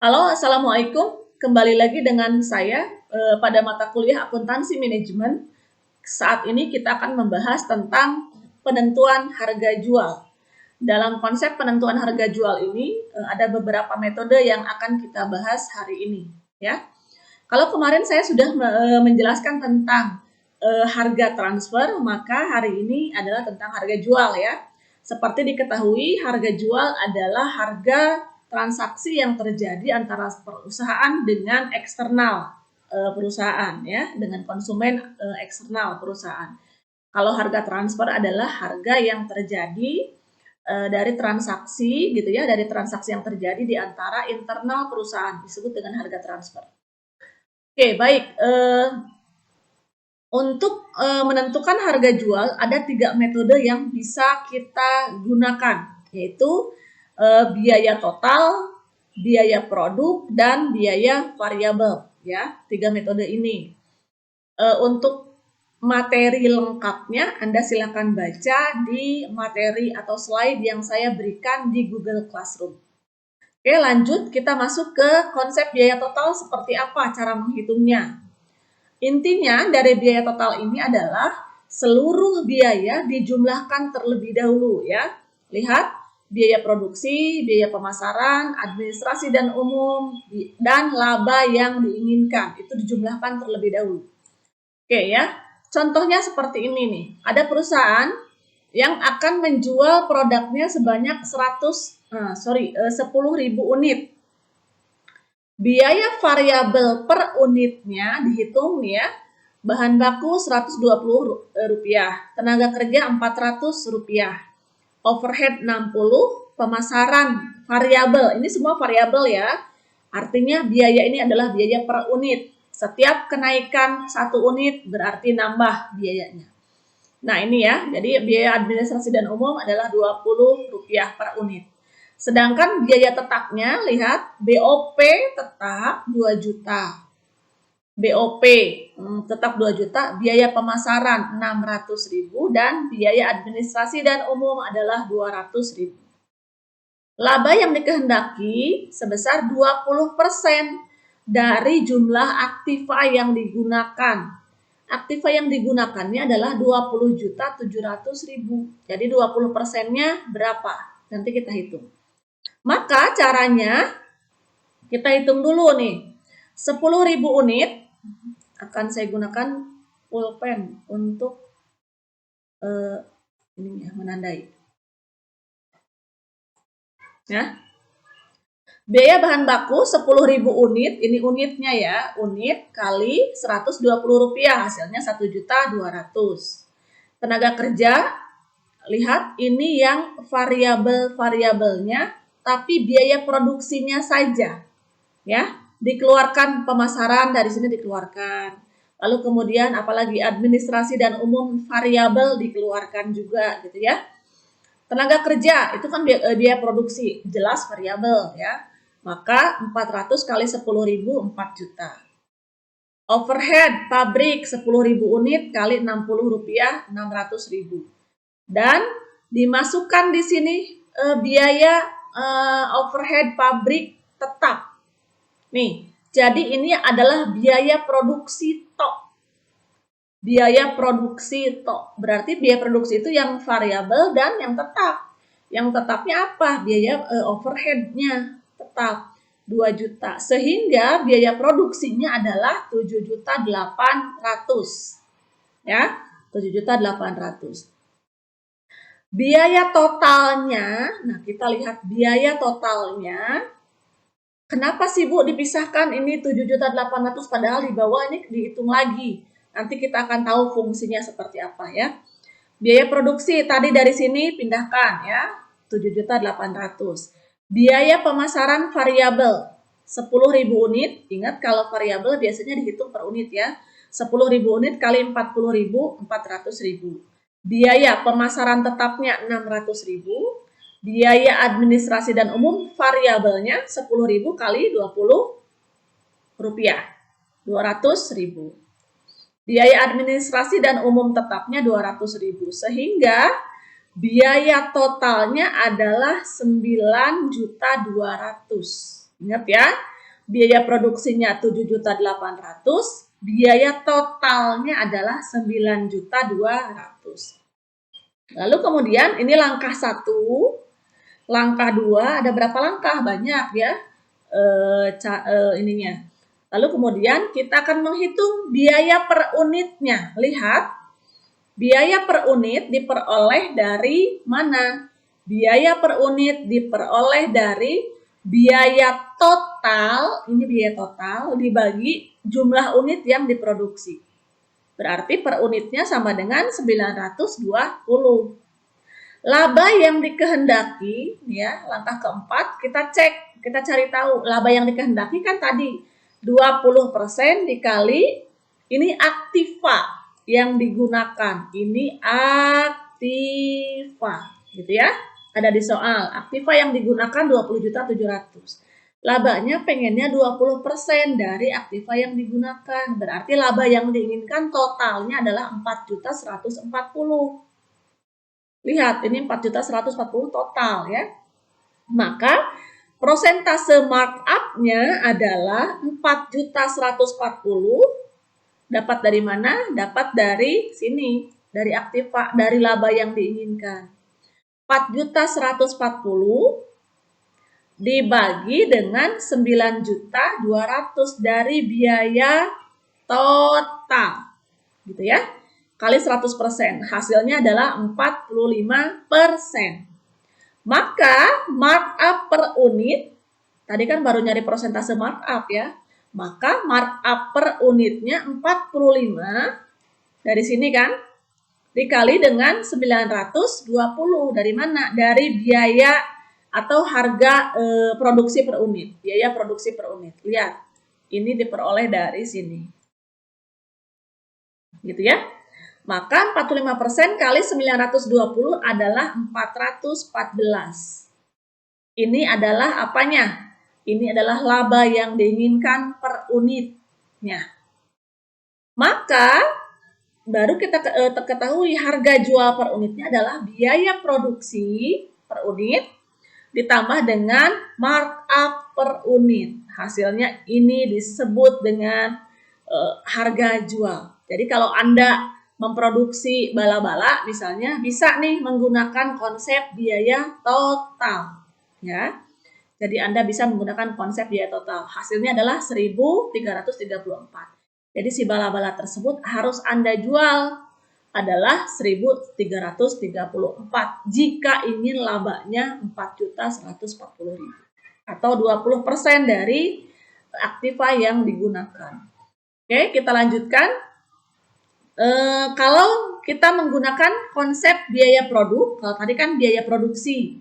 Halo, Assalamualaikum. Kembali lagi dengan saya pada mata kuliah Akuntansi Manajemen. Saat ini kita akan membahas tentang penentuan harga jual. Dalam konsep penentuan harga jual ini ada beberapa metode yang akan kita bahas hari ini, ya. Kalau kemarin saya sudah menjelaskan tentang harga transfer, maka hari ini adalah tentang harga jual, ya. Seperti diketahui, harga jual adalah harga transaksi yang terjadi antara perusahaan dengan eksternal perusahaan, ya, dengan konsumen eksternal perusahaan. Kalau harga transfer adalah harga yang terjadi dari transaksi, gitu ya, dari transaksi yang terjadi di antara internal perusahaan, disebut dengan harga transfer. Oke, baik. Untuk menentukan harga jual, ada 3 metode yang bisa kita gunakan, yaitu biaya total, biaya produk, dan biaya variabel. Ya, 3 metode ini. Untuk materi lengkapnya, Anda silakan baca di materi atau slide yang saya berikan di Google Classroom. Oke, lanjut kita masuk ke konsep biaya total seperti apa cara menghitungnya. Intinya dari biaya total ini adalah seluruh biaya dijumlahkan terlebih dahulu, ya. Lihat, biaya produksi, biaya pemasaran, administrasi dan umum, dan laba yang diinginkan. Itu dijumlahkan terlebih dahulu. Oke ya, contohnya seperti ini nih. Ada perusahaan yang akan menjual produknya sebanyak 10.000 unit. Biaya variabel per unitnya dihitung nih ya. Bahan baku Rp120, tenaga kerja Rp400, overhead 60, pemasaran variabel. Ini semua variabel ya. Artinya biaya ini adalah biaya per unit. Setiap kenaikan 1 unit berarti nambah biayanya. Nah ini ya, jadi biaya administrasi dan umum adalah Rp20 per unit. Sedangkan biaya tetapnya, lihat, BOP tetap 2 juta. BOP tetap 2 juta, biaya pemasaran 600.000 dan biaya administrasi dan umum adalah 200.000. Laba yang dikehendaki sebesar 20% dari jumlah aktiva yang digunakan. Aktiva yang digunakannya adalah 20.700.000. Jadi 20%-nya berapa? Nanti kita hitung. Maka caranya kita hitung dulu nih. 10.000 unit akan saya gunakan pulpen untuk ini ya, menandai. Ya. Biaya bahan baku 10.000 unit, ini unitnya ya, unit kali Rp120, hasilnya 1.200.000. Tenaga kerja, lihat ini yang variabel-variabelnya, tapi biaya produksinya saja. Ya, dikeluarkan pemasaran dari sini dikeluarkan. Lalu kemudian apalagi administrasi dan umum variabel dikeluarkan juga gitu ya. Tenaga kerja itu kan biaya produksi, jelas variabel ya. Maka 400 kali 10.000 4 juta. Overhead pabrik 10.000 unit kali Rp60 600.000. Dan dimasukkan di sini biaya overhead pabrik tetap. Nih, jadi ini adalah biaya produksi tok. Biaya produksi tok. Berarti biaya produksi itu yang variabel dan yang tetap. Yang tetapnya apa? Biaya overhead-nya tetap 2 juta. Sehingga biaya produksinya adalah 7.800.000. Ya, 7.800.000. Biaya totalnya, nah kita lihat biaya totalnya. Kenapa sih Bu dipisahkan ini 7.800.000 padahal di bawah ini dihitung lagi. Nanti kita akan tahu fungsinya seperti apa ya. Biaya produksi tadi dari sini pindahkan ya, 7.800.000. Biaya pemasaran variabel 10.000 unit. Ingat kalau variabel biasanya dihitung per unit ya. 10.000 unit kali 40.000 400.000. Biaya pemasaran tetapnya 600.000. Biaya administrasi dan umum variabelnya 10.000 kali Rp20, 200.000. Biaya administrasi dan umum tetapnya 200.000. Sehingga biaya totalnya adalah 9.200.000. Ingat ya, biaya produksinya 7.800.000, biaya totalnya adalah 9.200.000. Lalu kemudian ini langkah 1, langkah 2, ada berapa langkah? Banyak ya ininya. Lalu kemudian kita akan menghitung biaya per unitnya. Lihat, biaya per unit diperoleh dari mana? Biaya per unit diperoleh dari biaya total, ini biaya total, dibagi jumlah unit yang diproduksi. Berarti per unitnya sama dengan 920. Laba yang dikehendaki, ya, langkah keempat, kita cek, kita cari tahu laba yang dikehendaki kan tadi 20% dikali ini aktiva yang digunakan. Ini aktiva, gitu ya. Ada di soal, aktiva yang digunakan 20.700.000. Labanya pengennya 20% dari aktiva yang digunakan. Berarti laba yang diinginkan totalnya adalah 4.140.000. Lihat, ini 4.140 total ya. Maka prosentase markup-nya adalah 4.140. Dapat dari mana? Dapat dari sini, dari aktiva, dari laba yang diinginkan. 4.140 dibagi dengan 9.200.000 dari biaya total. Gitu ya. Kali 100%, hasilnya adalah 45%. Maka markup per unit, tadi kan baru nyari persentase markup ya, maka markup per unitnya 45, dari sini kan, dikali dengan 920, dari mana? Dari biaya atau harga produksi per unit, biaya produksi per unit. Lihat, ini diperoleh dari sini. Gitu ya. Maka 45% kali 920 adalah 414. Ini adalah apanya? Ini adalah laba yang diinginkan per unitnya. Maka baru kita ketahui harga jual per unitnya adalah biaya produksi per unit ditambah dengan markup per unit. Hasilnya ini disebut dengan harga jual. Jadi kalau Anda memproduksi bala-bala misalnya bisa nih menggunakan konsep biaya total ya. Jadi Anda bisa menggunakan konsep biaya total. Hasilnya adalah 1.334. Jadi si bala-bala tersebut harus Anda jual adalah 1.334 jika ingin labanya 4.140.000 atau 20% dari aktiva yang digunakan. Oke, kita lanjutkan. Kalau kita menggunakan konsep biaya produk, kalau tadi kan biaya produksi,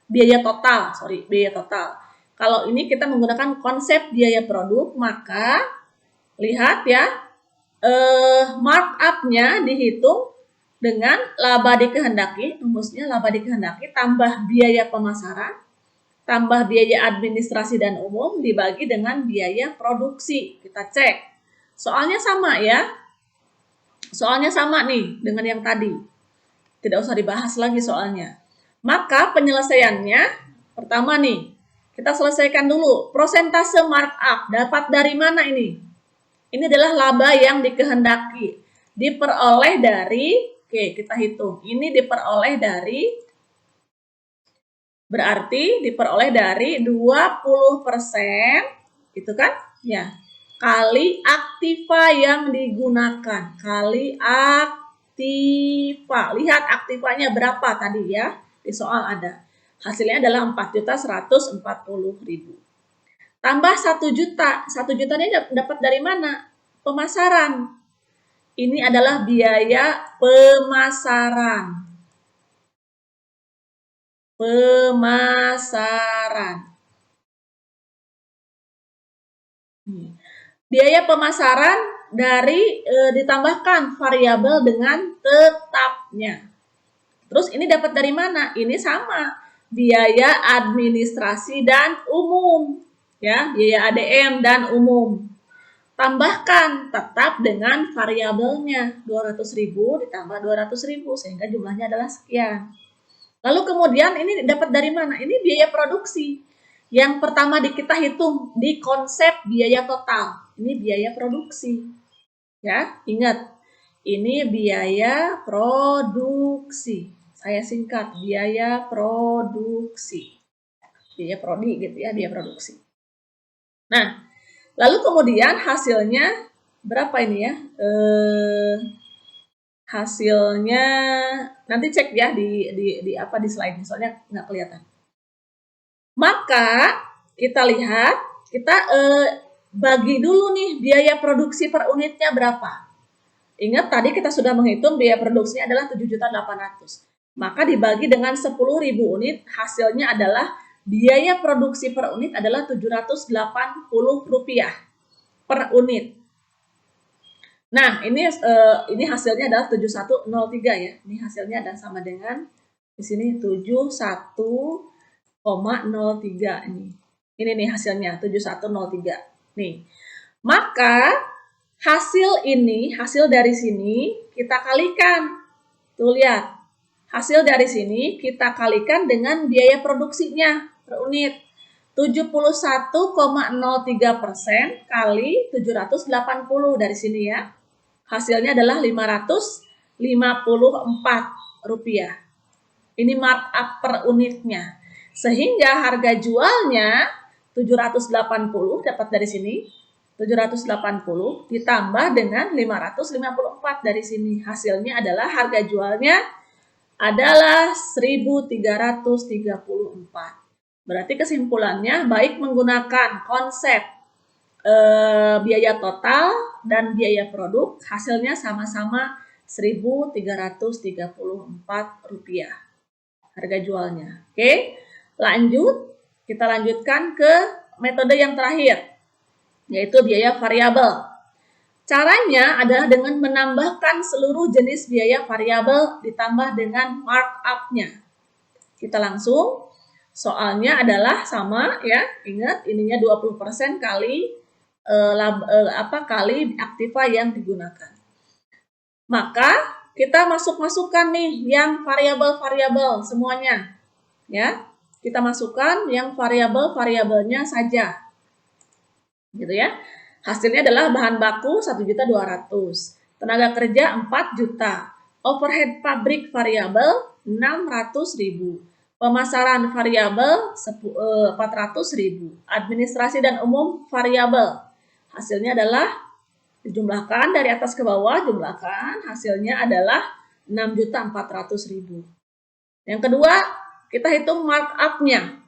biaya total. Kalau ini kita menggunakan konsep biaya produk, maka lihat ya, markup-nya dihitung dengan laba dikehendaki, rumusnya laba dikehendaki tambah biaya pemasaran, tambah biaya administrasi dan umum dibagi dengan biaya produksi. Kita cek. Soalnya sama ya. Soalnya sama nih dengan yang tadi. Tidak usah dibahas lagi soalnya. Maka penyelesaiannya, pertama nih, kita selesaikan dulu. Prosentase markup dapat dari mana ini? Ini adalah laba yang dikehendaki. Diperoleh dari, oke kita hitung. Ini diperoleh dari, berarti diperoleh dari 20%, itu kan? Ya. Kali aktiva yang digunakan, kali aktiva. Lihat aktivanya berapa tadi ya, di soal ada. Hasilnya adalah 4.140.000. Tambah 1 juta. 1 juta ini dapat dari mana? Pemasaran. Ini adalah biaya pemasaran. Pemasaran. Biaya pemasaran dari ditambahkan variabel dengan tetapnya. Terus ini dapat dari mana? Ini sama, biaya administrasi dan umum, ya, biaya ADM dan umum. Tambahkan tetap dengan variabelnya 200.000 ditambah 200.000 sehingga jumlahnya adalah sekian. Lalu kemudian ini dapat dari mana? Ini biaya produksi. Yang pertama kita hitung di konsep biaya total. Ini biaya produksi. Ya, ingat. Ini biaya produksi. Saya singkat, biaya produksi. Biaya prodi gitu ya, biaya produksi. Nah, lalu kemudian hasilnya berapa ini ya? Hasilnya nanti cek ya di apa di slide, soalnya nggak kelihatan. Maka kita lihat, kita bagi dulu nih biaya produksi per unitnya berapa. Ingat tadi kita sudah menghitung biaya produksinya adalah 7.800.000. Maka dibagi dengan 10.000 unit, hasilnya adalah biaya produksi per unit adalah Rp780 per unit. Nah, ini hasilnya adalah 7103 ya. Ini hasilnya dan sama dengan di sini 71,03 ini. Ini nih hasilnya 7103. Nih. Maka hasil dari sini kita kalikan. Tuh lihat. Hasil dari sini kita kalikan dengan biaya produksinya per unit. 71,03% kali 780 dari sini ya. Hasilnya adalah Rp554. Ini markup per unitnya. Sehingga harga jualnya 780 dapat dari sini. 780 ditambah dengan 554 dari sini. Hasilnya adalah harga jualnya adalah 1.334. Berarti kesimpulannya baik menggunakan konsep biaya total dan biaya produk, hasilnya sama-sama Rp1.334 harga jualnya. Oke, lanjut, kita lanjutkan ke metode yang terakhir, yaitu biaya variabel. Caranya adalah dengan menambahkan seluruh jenis biaya variabel ditambah dengan markup-nya. Kita langsung, soalnya adalah sama ya, ingat ininya 20% kali kali aktiva yang digunakan. Maka kita masukkan nih yang variabel-variabel semuanya. Ya. Kita masukkan yang variabel-variabelnya saja. Gitu ya. Hasilnya adalah bahan baku 1.200.000, tenaga kerja 4 juta, overhead pabrik variabel 600.000, pemasaran variabel 400.000, administrasi dan umum variabel. Hasilnya adalah dijumlahkan dari atas ke bawah, jumlahkan hasilnya adalah 6.400.000. Yang kedua, kita hitung markup-nya.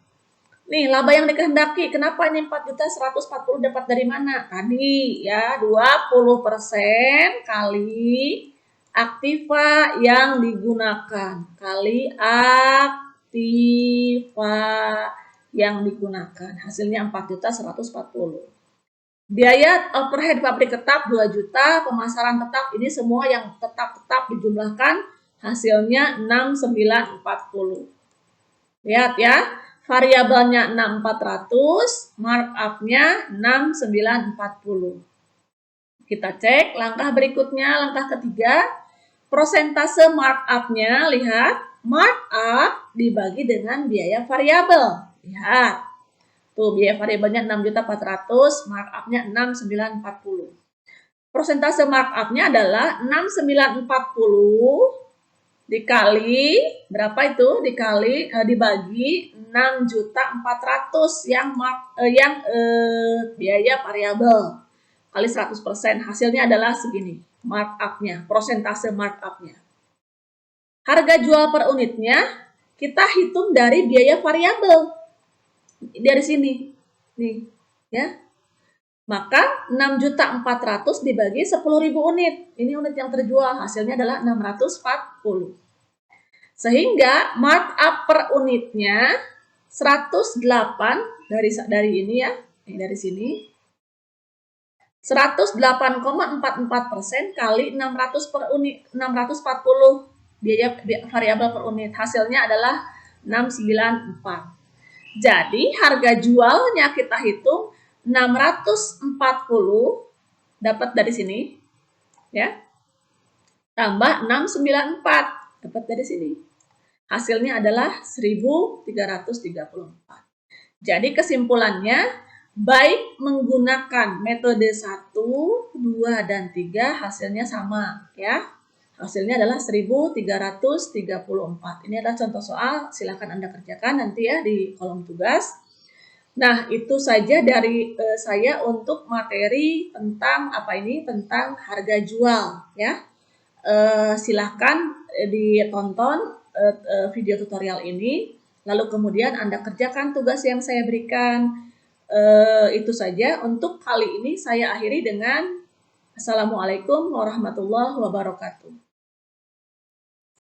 Nih, laba yang dikehendaki, kenapa ini 4.140 dapat dari mana? Tadi ya, 20% kali aktiva yang digunakan, kali aktiva yang digunakan. Hasilnya 4.140. Biaya overhead pabrik tetap 2 juta, pemasaran tetap ini semua yang tetap dijumlahkan, hasilnya 6.940. Lihat ya, variabelnya 6.400, markup-nya 6.940. Kita cek langkah berikutnya, langkah ketiga, prosentase markup-nya, lihat, markup dibagi dengan biaya variabel. Lihat. Tuh, biaya variabelnya 6.400, markup-nya 6.940. Persentase markup-nya adalah 6.940 dikali berapa itu? Dibagi 6.400 yang biaya variabel kali 100%. Hasilnya adalah segini. Markup-nya, persentase markup-nya. Harga jual per unitnya kita hitung dari biaya variabel. Dari sini, nih, ya. Maka 6.400 dibagi 10.000 unit. Ini unit yang terjual, hasilnya adalah 640. Sehingga markup per unitnya 108 dari ini ya, dari sini. 108,44% kali 600 per unit, 640 biaya variabel per unit. Hasilnya adalah 694. Jadi harga jualnya kita hitung 640 dapat dari sini ya. Tambah 694 dapat dari sini. Hasilnya adalah 1.334. Jadi kesimpulannya, baik menggunakan metode 1, 2, dan 3 hasilnya sama ya. Hasilnya adalah 1334. Ini adalah contoh soal, silakan Anda kerjakan nanti ya di kolom tugas. Nah, itu saja dari saya untuk materi tentang tentang harga jual ya. Silahkan ditonton video tutorial ini, lalu kemudian Anda kerjakan tugas yang saya berikan. Itu saja untuk kali ini, saya akhiri dengan Assalamualaikum warahmatullahi wabarakatuh.